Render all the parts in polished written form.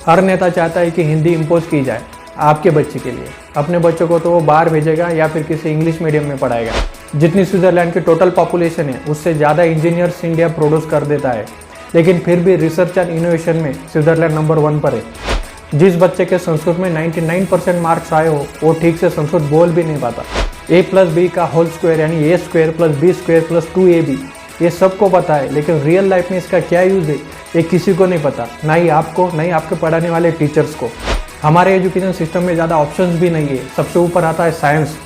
हर नेता चाहता है कि हिंदी इम्पोज की जाए आपके बच्चे के लिए। अपने बच्चों को तो वो बाहर भेजेगा या फिर किसी इंग्लिश मीडियम में पढ़ाएगा। जितनी स्विट्जरलैंड की टोटल पॉपुलेशन है उससे ज़्यादा इंजीनियर्स इंडिया प्रोड्यूस कर देता है, लेकिन फिर भी रिसर्च एंड इनोवेशन में स्विट्जरलैंड नंबर 1 पर है। जिस बच्चे के संस्कृत में 99% मार्क्स आए हो वो ठीक से संस्कृत बोल भी नहीं पाता। a+b का होल स्क्वायर यानी a² + b² + 2ab ये सबको पता है, लेकिन रियल लाइफ में इसका क्या यूज़ है ये किसी को नहीं पता, ना ही आपको, ना ही आपके पढ़ाने वाले टीचर्स को। हमारे एजुकेशन सिस्टम में ज़्यादा ऑप्शंस भी नहीं है। सबसे ऊपर आता है साइंस,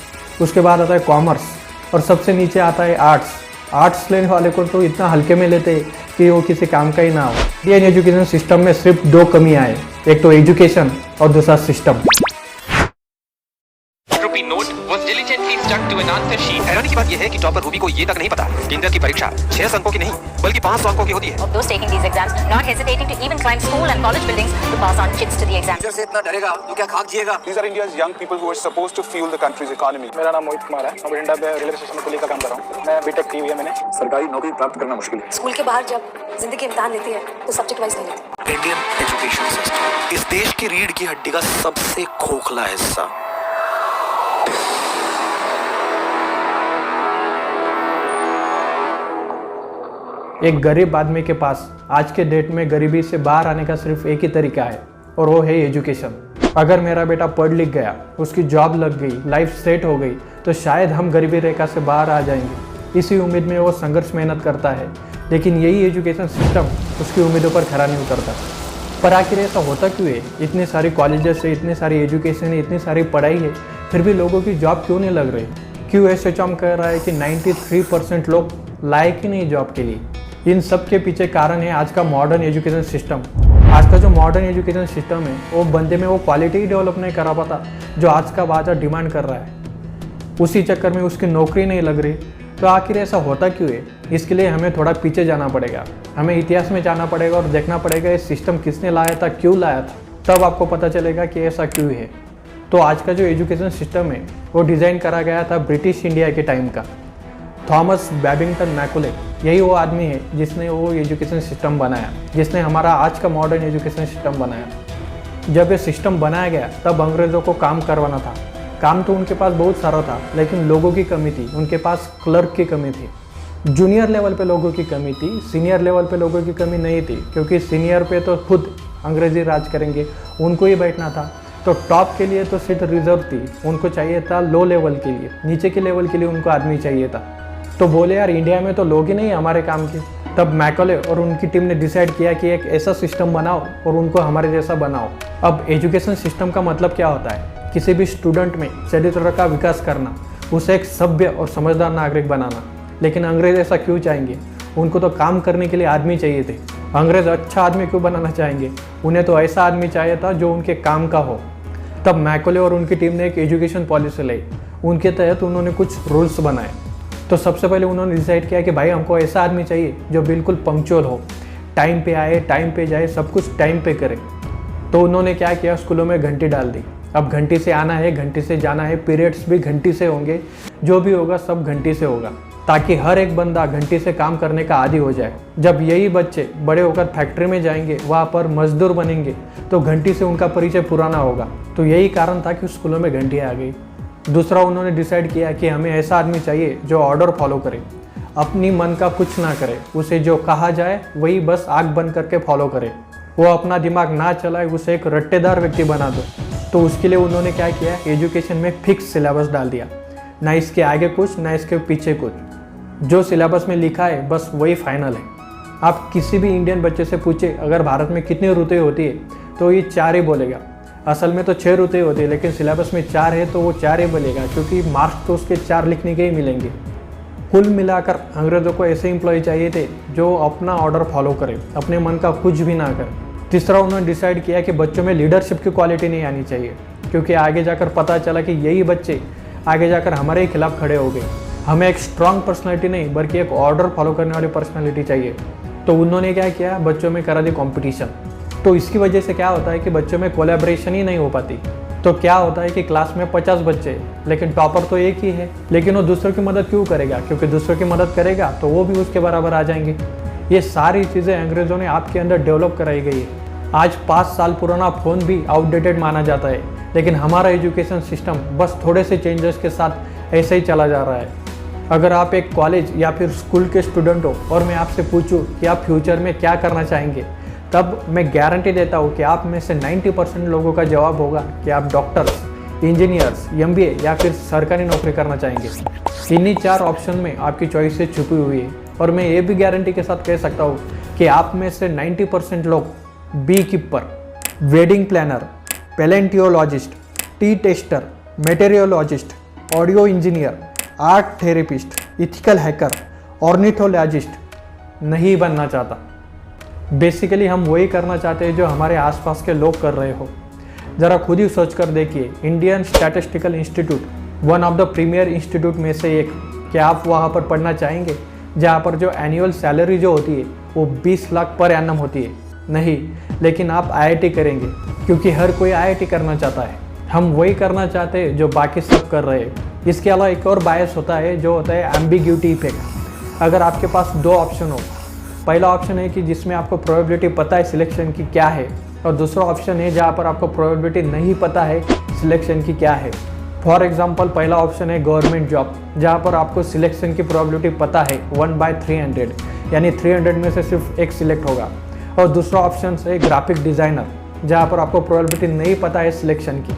उसके बाद आता है कॉमर्स और सबसे नीचे आता है आर्ट्स। आर्ट्स लेने वाले को तो इतना हल्के में लेते हैं कि वो किसी काम का ही ना हो। इंडियन एजुकेशन सिस्टम में सिर्फ 2 कमियां हैं, एक तो एजुकेशन और दूसरा सिस्टम। हैरानी की बात यह है कि टॉपर रूबी को ये तक नहीं पता कि इंटर की परीक्षा 6 अंकों की नहीं बल्कि 5 अंकों की होती है। Of those taking these exams, not hesitating to even climb school and college buildings to pass on kids to the exam. से इतना डरेगा तो क्या खाक जिएगा? These are India's young people who are supposed to fuel the country's economy. मेरा नाम मोहित कुमार है। मैं बठिंडा पे रेलवे स्टेशन में कुली का काम कर रहा हूँ। मैं बीटेक की हुई है मैंने। सरकारी नौकरी प्राप्त करना मुश्किल है। स्कूल के बाहर जब जिंदगी इम्तिहान लेती है तो सब्जेक्ट वाइज नहीं लेती। इंडियन एजुकेशन सिस्टम इस देश की रीढ़ की हड्डी का सबसे खोखला हिस्सा। एक गरीब आदमी के पास आज के डेट में गरीबी से बाहर आने का सिर्फ एक ही तरीका है और वो है एजुकेशन। अगर मेरा बेटा पढ़ लिख गया, उसकी जॉब लग गई, लाइफ सेट हो गई, तो शायद हम गरीबी रेखा से बाहर आ जाएंगे। इसी उम्मीद में वो संघर्ष मेहनत करता है, लेकिन यही एजुकेशन सिस्टम उसकी उम्मीदों पर खरा नहीं उतरता। पर आखिर ऐसा होता क्यों है? इतने सारी कॉलेजेस है, इतनी सारी एजुकेशन है, इतनी सारी पढ़ाई है, फिर भी लोगों की जॉब क्यों नहीं लग रही? क्यों एसोचैम कह रहा है कि 93% लोग लायक ही नहीं जॉब के लिए? इन सब के पीछे कारण है आज का मॉडर्न एजुकेशन सिस्टम। आज का जो मॉडर्न एजुकेशन सिस्टम है वो बंदे में वो क्वालिटी ही डेवलप नहीं करा पाता जो आज का बाजार डिमांड कर रहा है। उसी चक्कर में उसकी नौकरी नहीं लग रही। तो आखिर ऐसा होता क्यों है? इसके लिए हमें थोड़ा पीछे जाना पड़ेगा, हमें इतिहास में जाना पड़ेगा और देखना पड़ेगा ये सिस्टम किसने लाया था, क्यों लाया था, तब आपको पता चलेगा कि ऐसा क्यों है। तो आज का जो एजुकेशन सिस्टम है वो डिज़ाइन करा गया था ब्रिटिश इंडिया के टाइम का। थॉमस बैबिंगटन मैकुले यही वो आदमी है जिसने वो एजुकेशन सिस्टम बनाया, जिसने हमारा आज का मॉडर्न एजुकेशन सिस्टम बनाया। जब ये सिस्टम बनाया गया तब अंग्रेज़ों को काम करवाना था। काम तो उनके पास बहुत सारा था, लेकिन लोगों की कमी थी। उनके पास क्लर्क की कमी थी, जूनियर लेवल पे लोगों की कमी थी, सीनियर लेवल पे लोगों की कमी नहीं थी, क्योंकि सीनियर पे तो खुद अंग्रेज़ी राज करेंगे, उनको ही बैठना था। तो टॉप के लिए तो सीट रिजर्व थी, उनको चाहिए था लो लेवल के लिए, नीचे के लेवल के लिए उनको आदमी चाहिए था। तो बोले यार इंडिया में तो लोग ही नहीं हमारे काम के। तब मैकॉले और उनकी टीम ने डिसाइड किया कि एक ऐसा सिस्टम बनाओ और उनको हमारे जैसा बनाओ। अब एजुकेशन सिस्टम का मतलब क्या होता है? किसी भी स्टूडेंट में चरित्र का विकास करना, उसे एक सभ्य और समझदार नागरिक बनाना। लेकिन अंग्रेज ऐसा क्यों चाहेंगे? उनको तो काम करने के लिए आदमी चाहिए थे। अंग्रेज अच्छा आदमी क्यों बनाना चाहेंगे? उन्हें तो ऐसा आदमी चाहिए था जो उनके काम का हो। तब मैकॉले और उनकी टीम ने एक एजुकेशन पॉलिसी लाई। उनके तहत उन्होंने कुछ रूल्स बनाए। तो सबसे पहले उन्होंने डिसाइड किया कि भाई हमको ऐसा आदमी चाहिए जो बिल्कुल पंक्चुअल हो, टाइम पे आए, टाइम पे जाए, सब कुछ टाइम पे करे। तो उन्होंने क्या किया, स्कूलों में घंटी डाल दी। अब घंटी से आना है, घंटी से जाना है, पीरियड्स भी घंटी से होंगे, जो भी होगा सब घंटी से होगा, ताकि हर एक बंदा घंटी से काम करने का आदी हो जाए। जब यही बच्चे बड़े होकर फैक्ट्री में जाएंगे, वहाँ पर मजदूर बनेंगे, तो घंटी से उनका परिचय पुराना होगा। तो यही कारण था कि स्कूलों में घंटी आ गई। दूसरा उन्होंने डिसाइड किया कि हमें ऐसा आदमी चाहिए जो ऑर्डर फॉलो करे, अपनी मन का कुछ ना करे, उसे जो कहा जाए वही बस आँख बंद करके फॉलो करे, वो अपना दिमाग ना चलाए, उसे एक रट्टेदार व्यक्ति बना दो। तो उसके लिए उन्होंने क्या किया, एजुकेशन में फिक्स सिलेबस डाल दिया, ना इसके आगे कुछ ना इसके पीछे कुछ। जो सिलेबस में लिखा है बस वही फाइनल है। आप किसी भी इंडियन बच्चे से पूछे अगर भारत में कितनी रुतें होती है तो ये 4 ही बोलेगा। असल में तो 6 रुतें होती है, लेकिन सिलेबस में 4 है तो वो 4 ही बोलेगा, क्योंकि मार्क्स तो उसके 4 लिखने के ही मिलेंगे। कुल मिलाकर अंग्रेज़ों को ऐसे एम्प्लॉय चाहिए थे जो अपना ऑर्डर फॉलो करे, अपने मन का कुछ भी ना करे। तीसरा उन्होंने डिसाइड किया कि बच्चों में लीडरशिप की क्वालिटी नहीं आनी चाहिए, क्योंकि आगे जाकर पता चला कि यही बच्चे आगे जाकर हमारे ही खिलाफ खड़े हो गए। हमें एक स्ट्रॉन्ग पर्सनैलिटी नहीं बल्कि एक ऑर्डर फॉलो करने वाली पर्सनैलिटी चाहिए। तो उन्होंने क्या किया, बच्चों में करा दी कॉम्पिटिशन। तो इसकी वजह से क्या होता है कि बच्चों में कोलैबोरेशन ही नहीं हो पाती। तो क्या होता है कि क्लास में 50 बच्चे लेकिन टॉपर तो एक ही है, लेकिन वो दूसरों की मदद क्यों करेगा? क्योंकि दूसरों की मदद करेगा तो वो भी उसके बराबर आ जाएंगे। ये सारी चीज़ें अंग्रेज़ों ने आपके अंदर डेवलप कराई गई है। आज 5 साल पुराना फ़ोन भी आउटडेटेड माना जाता है, लेकिन हमारा एजुकेशन सिस्टम बस थोड़े से चेंजेस के साथ ऐसे ही चला जा रहा है। अगर आप एक कॉलेज या फिर स्कूल के स्टूडेंट हो और मैं आपसे पूछूं कि आप फ्यूचर में क्या करना चाहेंगे, तब मैं गारंटी देता हूं कि आप में से 90% लोगों का जवाब होगा कि आप डॉक्टर्स, इंजीनियर्स, MBA या फिर सरकारी नौकरी करना चाहेंगे। इन्हीं 4 ऑप्शन में आपकी चॉइसेस छुपी हुई है और मैं ये भी गारंटी के साथ कह सकता हूँ कि आप में से 90% लोग bee keeper, wedding planner, palaeontologist, tea tester, meteorologist, audio engineer, art therapist, ethical hacker, ornithologist नहीं बनना चाहता। बेसिकली हम वही करना चाहते हैं जो हमारे आसपास के लोग कर रहे हो। ज़रा खुद ही सोच कर देखिए, Indian statistical institute one of the premier institute में से एक, क्या आप वहाँ पर पढ़ना चाहेंगे जहाँ पर जो एनुअल सैलरी जो होती है वो 20 लाख पर एनम होती है? नहीं, लेकिन आप IIT करेंगे क्योंकि हर कोई IIT करना चाहता है। हम वही करना चाहते हैं जो बाकी सब कर रहे हैं। इसके अलावा एक और बायस होता है जो होता है एम्बिग्यूटी इफेक्ट। अगर आपके पास 2 ऑप्शन हो, पहला ऑप्शन है कि जिसमें आपको प्रोबेबिलिटी पता है सिलेक्शन की क्या है, और दूसरा ऑप्शन है जहाँ पर आपको प्रोबेबिलिटी नहीं पता है सिलेक्शन की क्या है। फॉर एग्जाम्पल, पहला ऑप्शन है गवर्नमेंट जॉब, जहाँ पर आपको सिलेक्शन की प्रोबेबिलिटी पता है 1/300, यानी 300 में से सिर्फ एक सिलेक्ट होगा। और दूसरा ऑप्शन है ग्राफिक डिज़ाइनर, जहाँ पर आपको प्रोबेबिलिटी नहीं पता है सिलेक्शन की।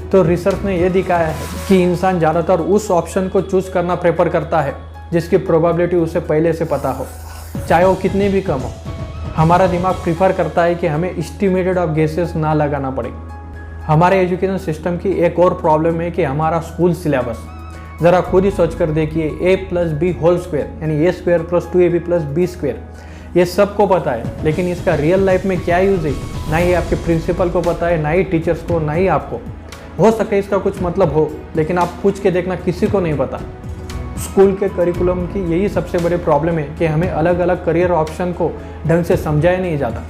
तो रिसर्च ने यह दिखाया है कि इंसान ज़्यादातर उस ऑप्शन को चूज़ करना प्रेफर करता है जिसकी प्रोबेबिलिटी उसे पहले से पता हो, चाहे वो कितनी भी कम हो। हमारा दिमाग प्रीफर करता है कि हमें एस्टिमेटेड ऑफ गेसेस ना लगाना पड़े। हमारे एजुकेशन सिस्टम की एक और प्रॉब्लम है कि हमारा स्कूल सिलेबस, ज़रा खुद ही सोच कर देखिए, a+b² यानी a² + 2ab + b², ये सबको पता है, लेकिन इसका रियल लाइफ में क्या यूज़ है ना ही आपके प्रिंसिपल को पता है, ना ही टीचर्स को, ना ही आपको। हो सके इसका कुछ मतलब हो, लेकिन आप पूछ के देखना, किसी को नहीं पता। स्कूल के करिकुलम की यही सबसे बड़ी प्रॉब्लम है कि हमें अलग अलग करियर ऑप्शन को ढंग से समझाया नहीं जाता।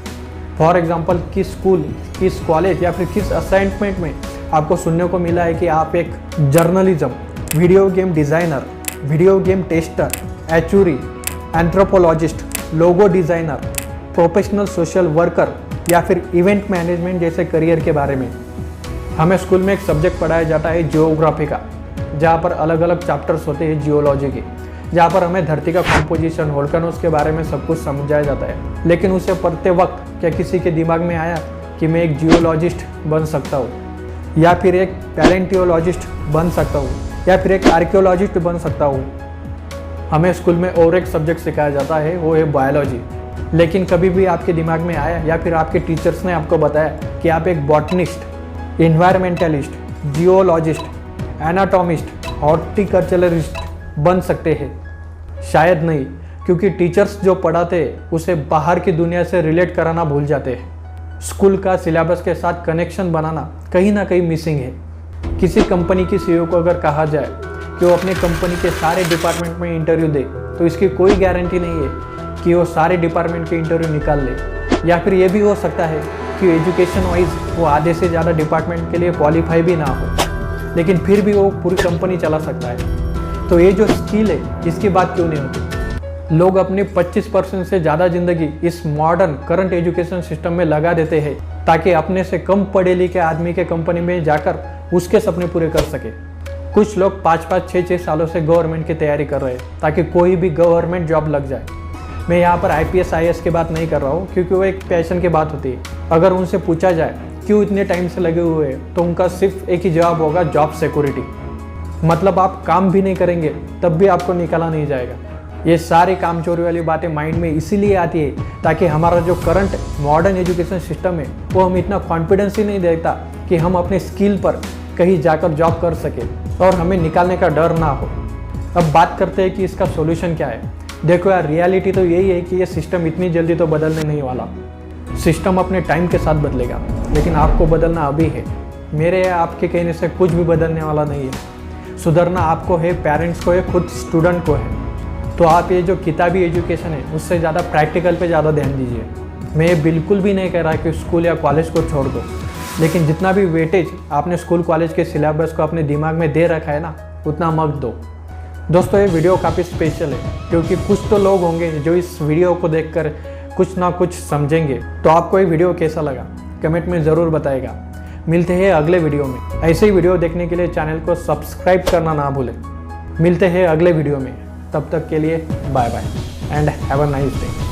फॉर एग्जांपल, किस स्कूल, किस कॉलेज या फिर किस असाइनमेंट में आपको सुनने को मिला है कि आप एक journalism, video game designer, video game tester, एचूरी, anthropologist, logo designer, professional social worker या फिर इवेंट मैनेजमेंट जैसे करियर के बारे में। हमें स्कूल में एक सब्जेक्ट पढ़ाया जाता है जियोग्राफी का, जहाँ पर अलग अलग चैप्टर्स होते हैं जियोलॉजी के, जहाँ पर हमें धरती का कंपोजिशन, वोल्केनोस के बारे में सब कुछ समझाया जाता है। लेकिन उसे पढ़ते वक्त क्या किसी के दिमाग में आया कि मैं एक जियोलॉजिस्ट बन सकता हूँ, या फिर एक पैलेंटियोलॉजिस्ट बन सकता हूँ, या फिर एक आर्कियोलॉजिस्ट बन सकता हूँ? हमें स्कूल में और एक सब्जेक्ट सिखाया जाता है, वो है बायोलॉजी। लेकिन कभी भी आपके दिमाग में आया या फिर आपके टीचर्स ने आपको बताया कि आप एक बॉटनिस्ट, इन्वायरमेंटलिस्ट, जियोलॉजिस्ट, एनाटॉमिस्ट, हॉर्टिकल्चरलिस्ट बन सकते हैं? शायद नहीं, क्योंकि टीचर्स जो पढ़ाते हैं उसे बाहर की दुनिया से रिलेट कराना भूल जाते हैं। स्कूल का सिलेबस के साथ कनेक्शन बनाना कहीं ना कहीं मिसिंग है। किसी कंपनी की CEO को अगर कहा जाए कि वो अपने कंपनी के सारे डिपार्टमेंट में इंटरव्यू दे, तो इसकी कोई गारंटी नहीं है कि वो सारे डिपार्टमेंट के इंटरव्यू निकाल ले। या फिर ये भी हो सकता है कि एजुकेशन वाइज वो आधे से ज़्यादा डिपार्टमेंट के लिए क्वालिफाई भी ना हो, लेकिन फिर भी वो पूरी कंपनी चला सकता है। तो ये जो स्किल है, इसकी बात क्यों नहीं होती? लोग अपनी 25% से ज़्यादा ज़िंदगी इस मॉडर्न करंट एजुकेशन सिस्टम में लगा देते हैं ताकि अपने से कम पढ़े लिखे आदमी के कंपनी में जाकर उसके सपने पूरे कर सके। कुछ लोग 5-5, 6-6 सालों से गवर्नमेंट की तैयारी कर रहे हैं ताकि कोई भी गवर्नमेंट जॉब लग जाए। मैं यहाँ पर IPS IAS की बात नहीं कर रहा हूँ, क्योंकि वो एक पैशन की बात होती है। अगर उनसे पूछा जाए क्यों इतने टाइम से लगे हुए हैं, तो उनका सिर्फ एक ही जवाब होगा, जॉब सिक्योरिटी। मतलब आप काम भी नहीं करेंगे तब भी आपको निकाला नहीं जाएगा। ये सारी काम चोरी वाली बातें माइंड में इसीलिए आती है ताकि हमारा जो करंट मॉडर्न एजुकेशन सिस्टम है वो हम इतना कॉन्फिडेंस ही नहीं देता कि हम अपने स्किल पर कहीं जाकर जॉब कर सके और हमें निकालने का डर ना हो। अब बात करते हैं कि इसका सॉल्यूशन क्या है। देखो यार, रियलिटी तो यही है कि ये सिस्टम इतनी जल्दी तो बदलने नहीं वाला। सिस्टम अपने टाइम के साथ बदलेगा, लेकिन आपको बदलना अभी है। मेरे या आपके कहने से कुछ भी बदलने वाला नहीं है। सुधरना आपको है, पेरेंट्स को है, खुद स्टूडेंट को है। तो आप ये जो किताबी एजुकेशन है उससे ज़्यादा प्रैक्टिकल पे ज़्यादा ध्यान दीजिए। मैं ये बिल्कुल भी नहीं कह रहा कि स्कूल या कॉलेज को छोड़ दो, लेकिन जितना भी वेटेज आपने स्कूल कॉलेज के सिलेबस को अपने दिमाग में दे रखा है ना, उतना मत दो। दोस्तों, ये वीडियो काफ़ी स्पेशल है क्योंकि कुछ तो लोग होंगे जो इस वीडियो को देखकर कुछ ना कुछ समझेंगे। तो आपको ये वीडियो कैसा लगा कमेंट में ज़रूर बताएगा। मिलते हैं अगले वीडियो में। ऐसे ही वीडियो देखने के लिए चैनल को सब्सक्राइब करना ना भूलें। मिलते हैं अगले वीडियो में, तब तक के लिए bye bye and have a nice day.